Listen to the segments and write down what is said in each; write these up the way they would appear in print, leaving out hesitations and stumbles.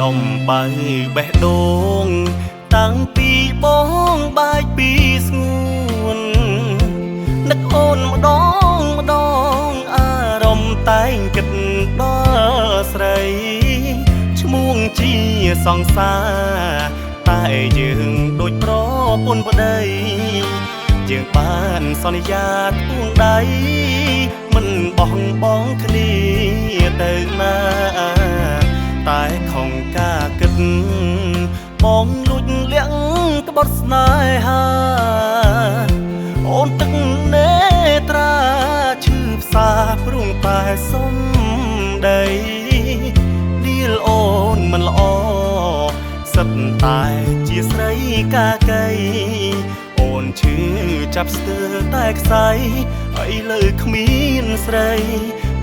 ដុំបើបេះដូងតាំងពីបងបាយពីស្ងួននឹកអូនម្ដងអារម្មណ៍តែងគិតដល់ស្រីឈ្មោះជាសង្សារតែយើងដូចប្រពន្ធប្តីយើងបានសន្យាធួងដៃមិនបោះបង់គ្នាទៅណាតែខំការគិតបងលួចលាក់ក្បត់ស្នេហាអូនទឹកនេត្រាឈឺផ្សាព្រួងតែសំដីឌីលអូនមិនល្អសិតតែជាស្រីកាកៃអូនឈឺចាប់ស្ទើរតែខ្សែហើយលើគ្មានស្រី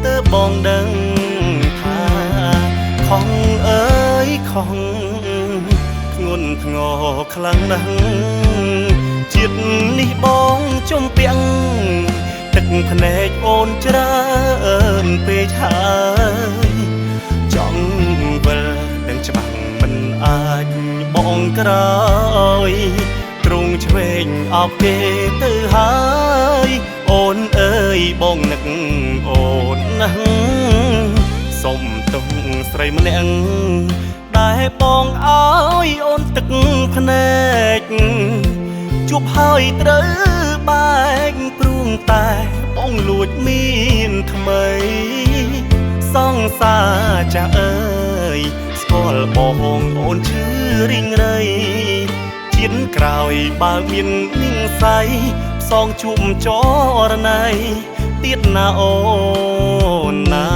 ទើបបងដឹងថាខំអើយខំធ្ងន់ធ្ងរខ្លាំងណាស់ជាតិនេះបងជំពាក់ទឹកភ្នែកអូនច្រើនពេកហើយចង់វិលដឹងច្បាស់មិនអាចបងក្រោយទ្រង់ឆ្វេងអោបគេទៅហើយអូនអើយបងនឹកអូនណាស់សុំទុំស្រីម្នាក់ដែលបងអើយអូនទឹកភ្នែកជួបហើយត្រូវបែកព្រួងតែបងលួចមានថ្មីសង្សារចាស់អើយស្គាល់បងអូនឈឺរីងរៃជាតិក្រោយបើមាននិស័យផ្សងជួបចរណៃទៀតណាអូនណា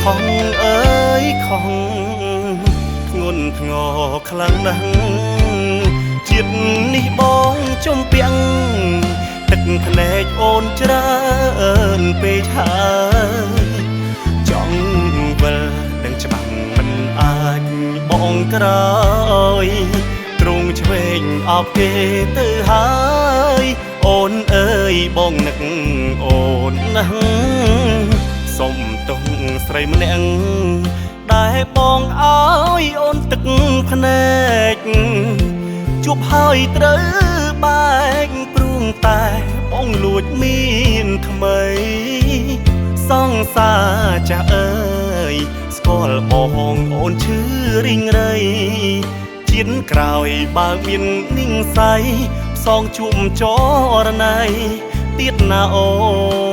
ខំអើយខំធ្ងន់ធ្ងរខ្លាំងណាស់ជាតិនេះបងជំពាក់ទឹកភ្នែកអូនច្រើនពេកហើយចង់វិលដឹងច្បាស់មិនអាចបងក្រោយទ្រង់ឆ្វេងអោបគេទៅហើយអូនអើយបងនឹកអូនណាស់សុំទុំស្រីម្នាក់ដែលបងអើយអូនទឹកភ្នែកជួបហើយត្រូវបែកព្រួងតែបងលួចមានថ្មីសង្សារចាស់អើយស្គាល់បងអូនឈឺរីងរៃជាតិក្រោយបើមាននិស័យផ្សងជួបចរណៃទៀតណាអូ